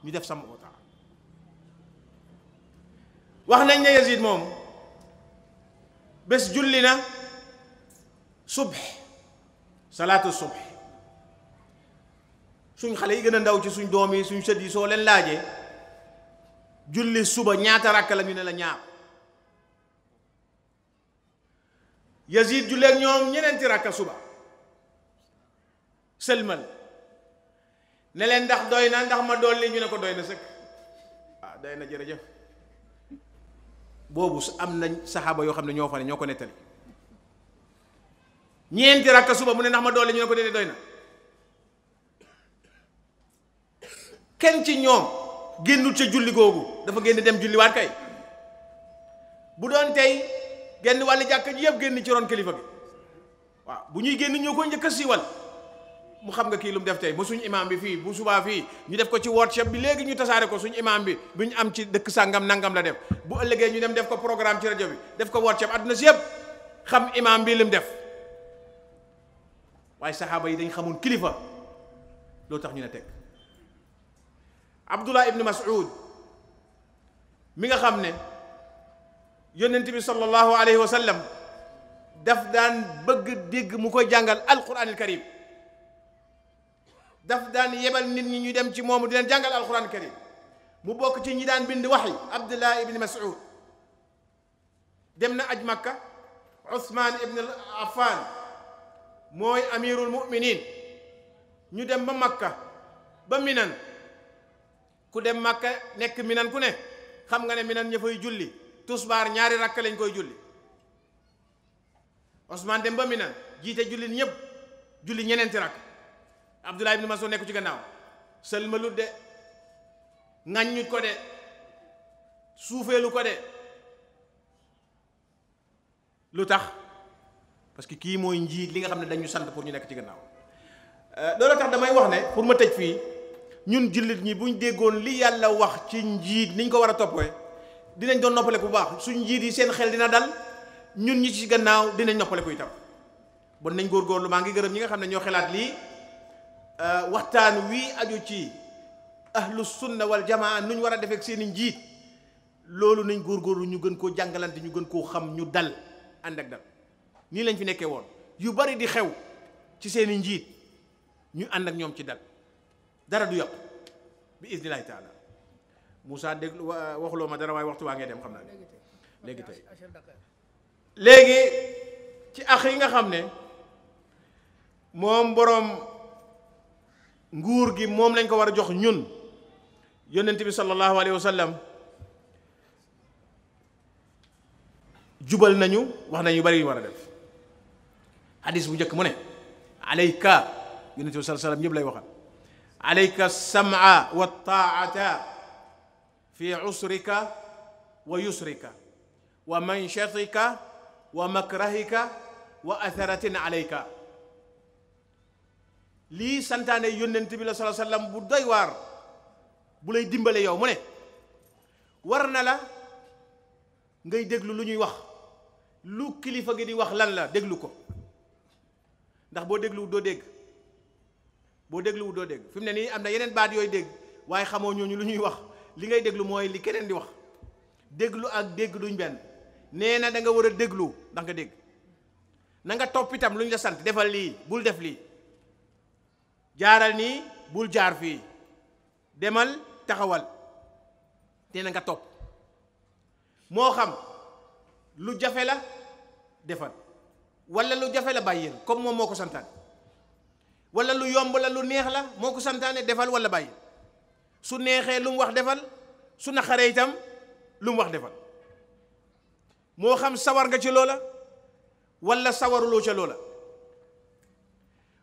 ñu def sam'u wa taa wax nañ ne Yazid moom bés julli na subh salaatu subh suñ xale yi gën a ndaw ci suñ doom yi suñ sët yi soo leen laajee julli suba ñaata rakk la ñu ne la ñaar Yazid julleeg ñoom ñeneenti rakka suba sëlmal ne leen ndax doy na ndax ma dolli ñu ne ko doy na sëkk ah doy na jërëjëf boobu am nañ saxaaba yoo xam ne ñoo fa ne ñoo ko nettali ñeenti rakka suba mu ne ndax ma dolli ñu ne ko déedéet doy na kenn ci ñoom génnul ca julli googu dafa génn dem julliwaat kay bu doon tey genn wàllu jàkka ji yëpp génn ci ron kilifa gi waaw bu ñuy génn ñoo ko njëkk a siiwal mu xam nga kii lu mu def tey ba suñu imam bi fii bu subaa fii ñu def ko ci WhatsApp bi léegi ñu tasaare ko suñu imam bi bu ñu am ci dëkk sàngam nangam la def bu ëllëgee ñu dem def ko programme ci rajo bi def ko WhatsApp àdduna si yëpp xam imam bi li mu def waaye saxaaba yi dañ xamoon kilifa loo tax ñu ne teg Abdullah ibn Mas'ud mi nga xam ne yonent bi sallallahu alayhi wa sallam daf daan bëgg dégg mu koy jàngal alquranil karim daf daan yebal nit ñi ñu dem ci moomu di leen jàngal alquranil karim mu bokk ci ñi daan bind waxyi Abdullah ibn Mas'ud dem na aj Makka Usman ibn Affan mooy amirul mu'minin ñu dem ba Makka ba Minan ku dem Makka nekk Minan ku ne xam nga ne Minan ña fay julli tusbaar ñaari rakk lañ koy julli Usman dem ba Minan jiite julli ñëpp julli ñeneenti rakk Abdullah ibn Mas'ud nekku ci gannaaw sëlmalut de ŋàññut ko de suufeelu ko de lu tax parce que kii mooy njiit li nga xam ne dañu sant pour ñu nekk ci gannaaw loolu tax damay wax ne pour ma tëj fii ñun jullit ñi buñ déggoon li yàlla wax ci njiit niñ ko war a toppee dinañ doon noppale bu baax suñ njiit yi seen xel dina dal ñun ñi ci gannaaw dinañ noppale ko itam bon nañ góorgóorlu maa ngi gërëm ñi nga xam ne ñoo xelaat lii waxtaan wii aju ci ahlu sunna wal jamaa nuñ war a defee ak seen i njiit loolu nañ góorgóorlu ñu gën koo jàngalante ñu gën koo xam ñu dal ànd ak dal nii lañ fi nekkee woon yu bari di xew ci seen i njiit ñu ànd ak ñoom ci dal dara du yàqu bi idnillahi taala Moussa déglu waxuloo ma dara waaye waxtu waa ngee dem xam naa ne léegi tey léegi ci ax yi nga xam ne moom boroom nguur gi moom lañ ko war a jox ñun yonent bi sallallahu alayhi wa sallam jubal nañu wax nañu bari yu war a def hadis bu njëkk mu ne alayka yonent bi sallallahu alayhi wa sallam ñëpp lay waxal alayka sam'a wa taa'ata fi usrika wa yusrika wa manshatika wa makrahika wa atharatin alayka lii santaane yónnent bi la sallallahu alayhi wasallam bu doy waar bu lay dimbale yow mu ne war na la ngay déglu lu ñuy wax lu kilifa gi di wax lan la déglu ko ndax boo dégluwul doo dégg boo dégluwul doo dégg fi mu ne nii am na yeneen baat yooyu dégg waaye xamoo ñooñu lu ñuy wax li ngay déglu mooy li keneen di wax déglu ak dégg duñ benn nee na da nga war a déglu ndax nga dégg na nga topp itam lu ñu la sant defal lii bul def lii jaaral nii bul jaar fii demal taxawal te na nga topp moo xam lu jafe la defal wala lu jafe la bàyyil comme moom moo ko santaane wala lu yomb la lu neex la moo ko santaane defal wala bàyyil su neexee lu mu wax defal su naqaree itam lu mu wax defal moo xam sawar nga ci loola wala sawaruloo ca loola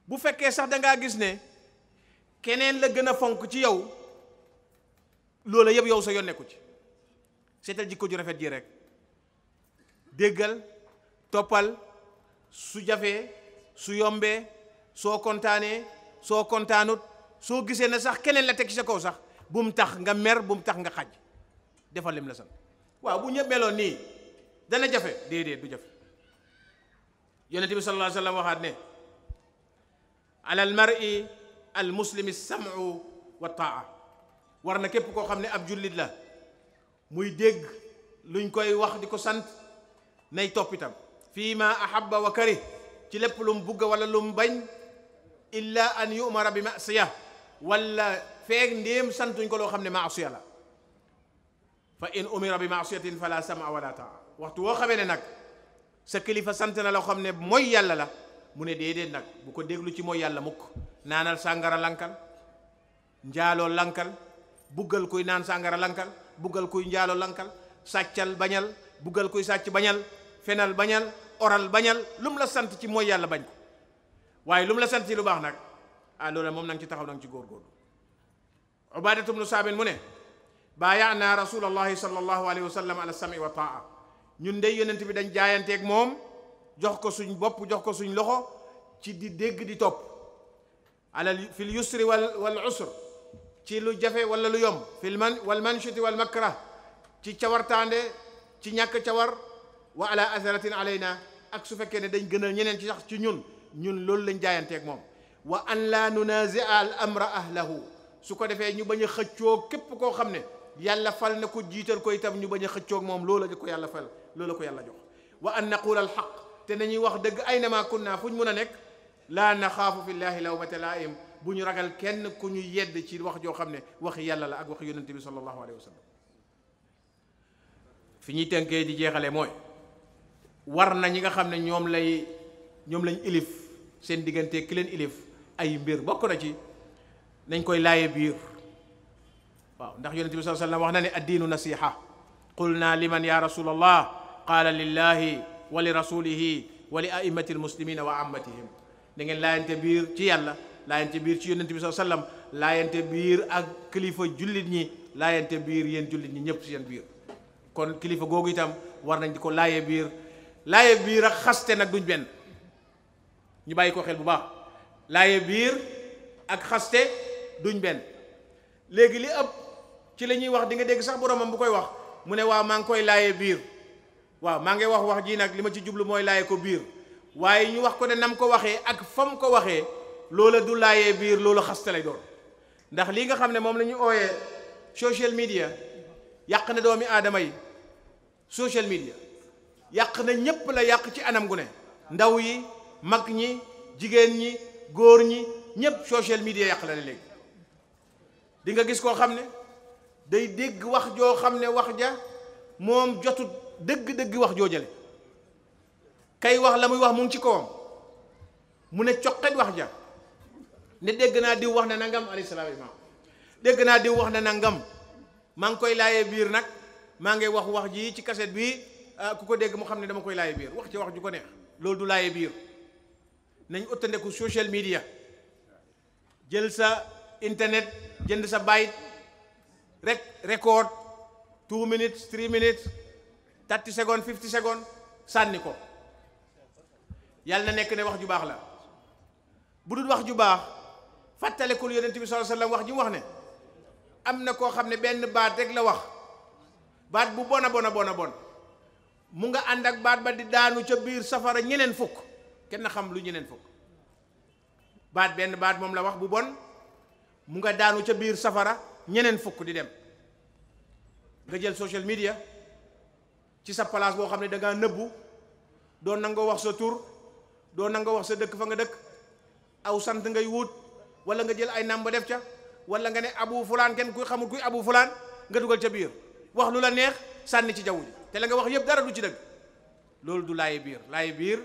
bu fekkee sax dangaa gis ne keneen la gën a fonk ci yow loola yëpp yow sa yoon nekku ci seetal jikko ju rafet ji rek déggal toppal su jafee su yombee soo kontaanee soo kontaanut soo gisee ne sax keneen la teg ci sa kaw sax bu mu tax nga mer bu mu tax nga xaj defal lim la sant. waaw bu ñëpp meloon nii dana jafe? déedéet du jafe. yonent bi sallallahu alayhi wa sallam waxaat ne ala al mar'i al muslimi sam'u wa taa, war na képp koo xam ne ab jullit la muy dégg luñ koy wax di ko sant nay toppitam fii ma ahabba wa karih, ci lépp lu mu bugg wala lu mu bañ, illa an yu'mara bi ma'siya, wala feeg ndéem santuñ ko loo xam ne ma'siya la. fa in umira bi ma'siyatin fala sam'a wala taa. waxtu woo xamee ne nag sa kilifa sant na loo xam ne mooy yàlla la, mu ne déedéet nag bu ko déglu ci mooy yàlla mukk. naanal sàngara lankal, njaaloo lankal, buggal kuy naan sàngara lankal, buggal kuy njaaloo lankal, sàccal bañal, buggal kuy sàcc bañal, fenal bañal, oral bañal, lu mu la sant ci mooy yàlla bañ ko. waaye lu mu la sant ci lu baax nag loolu moom nanga ci taxaw nanga ci góorgóorlu. Ubaadatu bnu Saamit mu ne baayaana rasulallahi sallallahu alayhi wa sallam ala sami wa taa, ñun dey yonent bi dañ jaayanteeg moom jox ko suñ bopp jox ko suñ loxo ci di dégg di topp, fil yusri wal usr, ci lu jafe wala lu yomb, wal manshati wal makrah, ci cawartaande ci ñàkk cawar, wa ala atharatin alayna, ak su fekkee ne dañ gënal ñeneen ci sax ci ñun loolu lañ jaayanteeg moom. wa an la nunazia al amra ahlahu, su ko defee ñu bañ a xëccoo képp koo xam ne yàlla fal na ko jiital ko itam ñu bañ a xëccoog moom loola ko yàlla fal, loola ko yàlla jox. wa an naqula al xaq, te nañuy wax dëgg aynama kunna fu ñu mun a nekk, laa naxaafu fillahi lawmata laa'im, bu ñu ragal kenn ku ñu yedd ci wax joo xam ne waxi yàlla la ak waxi yonente bi sallallahu alayhi wa sallam. fi ñuy tënkee di jeexale mooy war na ñi nga xam ne ñoom lañ ilif seen diggante ki leen ilif ay mbir, bokk na ci nañ koy laaye biir. waaw ndax yonente bi sallallahu alayhi wa sallam wax na ne addiinu nasiha, qulna liman ya rasulallah, qaala lillahi wa li rasulihi wa li a'immati almuslimina wa ammatihim. da ngeen laayante biir ci yàlla, laayante biir ci yonente bi sallallahu alayhi wa sallam, laayante biir ak kilifa jullit ñi, laayante biir yéen jullit ñi ñëpp ci seen biir. kon kilifa googu itam war nañ di ko laaye biir ak xaste nag duñ benn, ñu bàyyi ko xel bu baax. laaye biir ak xaste duñ benn. léegi li ëpp ci la ñuy wax di nga dégg sax boromam bu koy wax mu ne waaw maa ngi koy laaye biir, waaw maa ngi wax ji nag li ma ci jublu mooy laaye ko biir, waaye ñu wax ko ne nam ko waxee ak fam ko waxee loola du laayee biir, loola xaste lay doon. ndax lii nga xam ne moom la ñu ooyee social media yàq na doomi aadama yi. social media yàq na ñépp la yàq ci anam gu ne, ndaw yi, mag ñi, jigéen ñi, góor ñi, ñépp social media yàq la ne léegi. di nga gis koo xam ne day dégg wax joo xam ne wax ja moom jotut dëgg-dëgg wax joo jële, kay wax la muy wax mu ngi ci kawam, mu ne coqet wax ja ne dégg naa diw wax ne nangam, alayhi salaam dégg naa diw wax ne nangam, maa ngi koy laayee biir nag, maa ngi wax ji ci kaset bi ku ko dégg mu xam ne dama koy laaye biir, wax ci wax ju ko neex. loolu du laaye biir. nañ ëttandeku social media, jël sa internet jënd sa byte rek record 2 minutes 3 minutes 30 secondes 50 secondes sànni ko. yàlla na nekk ne wax ju baax la. bu dul wax ju baax fàttalekul yonent bi sallallahu alayhi wasallam wax ji mu wax ne am na koo xam ne benn baat rek la wax, baat bu bona bon mu nga ànd ak baat ba di daanu ca biir safara ñeneen fukk, kenn xam lu ñeneen fukk. benn baat moom la wax bu bon, mu nga daanu ca biir safara ñeneen fukk di dem. nga jël social media ci sa place boo xam ne da ngaa nëbbu, doo nangoo wax sa tur, doo nangoo wax sa dëkk fa nga dëkk, aw sant ngay wut, wala nga jël ay namba def ca, wala nga ne abu fulaan, kenn kuy xamul kuy abu fulaan nga dugal ca biir, wax lu la neex sànni ci jaww ji, te la nga wax yëpp dara du ci dëgg. loolu du laaye biir. laaye biir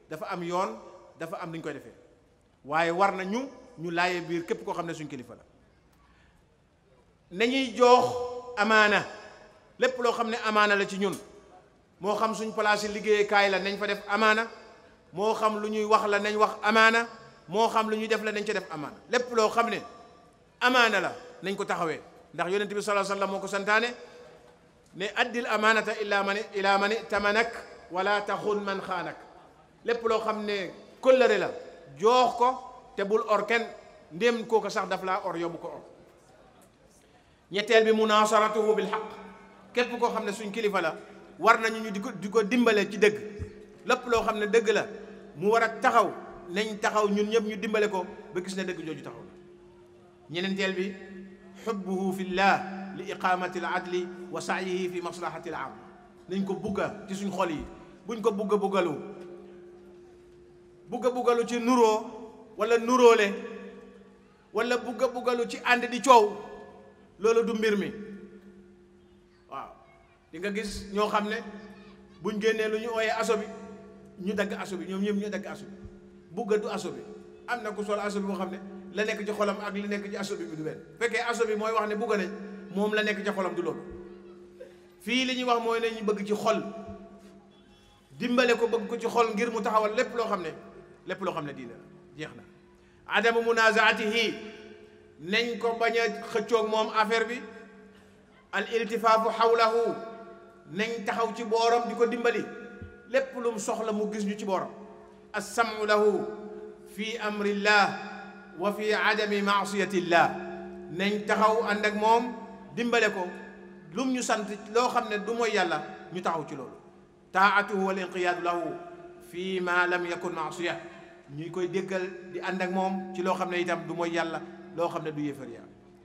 dafa am yoon, dafa am ni ñu koy defee, waaye war na ñu laaye biir képp koo xam ne suñ kilifa la. nañuy jox amaana lépp loo xam ne amaana la ci ñun, moo xam suñ place yi liggéeyukaay la nañ fa def amaana, moo xam lu ñuy wax la nañ wax amaana, moo xam lu ñuy def la nañ ca def amaana. lépp loo xam ne amaana la nañ ko taxawee, ndax yonent bi sallallahu alayhi wasallam moo ko santaane ne addil amaanata ila man tamanak wala taxun man xaanak. lépp loo xam ne kóllëre la joox ko te bul or kenn, ndéem kooku sax daf laa or yóbbu ko or. ñetteel bi munasaratuhu bil haqq, képp koo xam ne suñ kilifa la war nañu ñu di ko dimbale ci dëgg. lépp loo xam ne dëgg la mu war a taxaw nañ taxaw ñun ñëpp ñu dimbale ko ba gis ne dëgg jooju taxaw la. ñeneenteel bi xubbuhu fillah li iqamati al adli wa sa'yihi fi maslahati al am, nañ ko bugga ci suñ xol yi, buñ ko bugga buggalu ci nuroo wala nuróole wala buggalu ci ànd di coow, loolu du mbir mi. waaw di nga gis ñoo xam ne buñ génnee lu ñu ooyee aso bi ñu dagg aso bi, ñoom ñëpp ñu dagg aso bi. bugga du aso bi, am na ku sol aso bi boo xam ne la nekk ci xolam ak li nekk ci aso bi du benn. fekkee aso bi mooy wax ne bugga nañ, moom la nekk ci xolam du loolu. fii li ñuy wax mooy ne ñu bëgg ci xol, dimbale ko bëgg ko ci xol ngir mu taxawal lépp loo xam ne diine la. jeex na. adamu munazaatihi, nañ ko bañ a xëccoog moom affaire bi. al iltifaafu xawlahu, nañ taxaw ci booram di ko dimbali lépp lu mu soxla mu gis ñu ci booram. assamu lahu fi amrillah wa fi adami maasiyatillah, nañ taxaw ànd ak moom dimbale ko lum ñu sant loo xam ne du mooy yàlla ñu taxaw ci loolu. taatuhu wal inqiyaadu lahu fi ma lam yakun maasiya, ñuy koy déggal di ànd ak moom ci loo xam ne itam du mooy yàlla, loo xam ne du yéefar ya.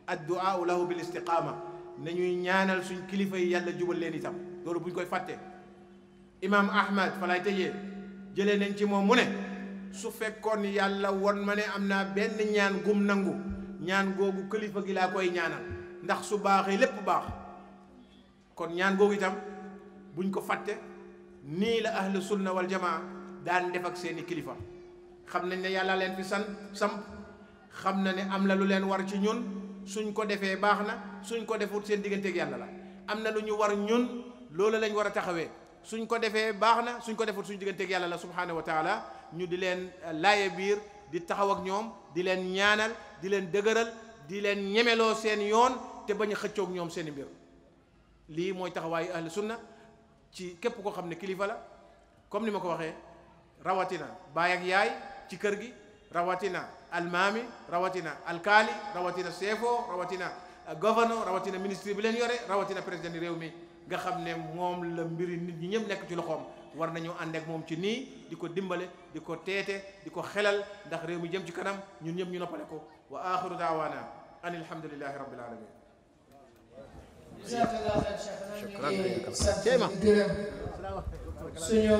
addu'aa lahu bil istiqaama, nañuy ñaanal suñ kilifa yi yàlla jubal leen itam, loolu buñ koy fàtte. imaam Ahmad fa lay tëjee, jëlee nañ ci moom mu ne su fekkoon yàlla won ma ne am naa benn ñaan gum nangu, ñaan googu kilifa gi laa koy ñaanal, ndax su baaxee lépp baax. kon ñaan googu itam buñ ko fàtte. nii la ahlu sunna wal jamaa daan def ak seeni kilifa. xam nañ ne yàlla leen fi samp, xam na ne am na lu leen war ci ñun, suñ ko defee baax na, suñ ko defut seen digganteeg yàlla la. am na lu ñu war ñun, loolu lañ war a taxawee, suñ ko defee baax na, suñ ko defut suñ digganteeg yàlla la subhanahu wa taala. ñu di leen laaye biir, di taxaw ak ñoom, di leen ñaanal, di leen dëgëral, di leen ñemeloo seen yoon, te bañ a xëccoog ñoom seen i mbir. lii mooy taxawaayu ahlu sunna ci képp koo xam ne kilifa la. comme ni ma ko waxee, rawatina baay ak yaay ci kër gi, rawatina almaami, rawatina alkaali, rawatina seefo, rawatina gouverneur, rawatina ministre bi leen yore, rawatina président réew mi nga xam ne moom la mbiri nit ñi ñëpp nekk ci loxoom. war nañu ànd ak moom ci nii, di ko dimbale, di ko teete, di ko xelal, ndax réew mi jëm ci kanam, ñun ñëpp ñu noppale ko. wa axiru daawaana an alhamdulillahi rabbil alamin. jazakallah xayr Cheikh, ñu ngi sant di gërëm suñu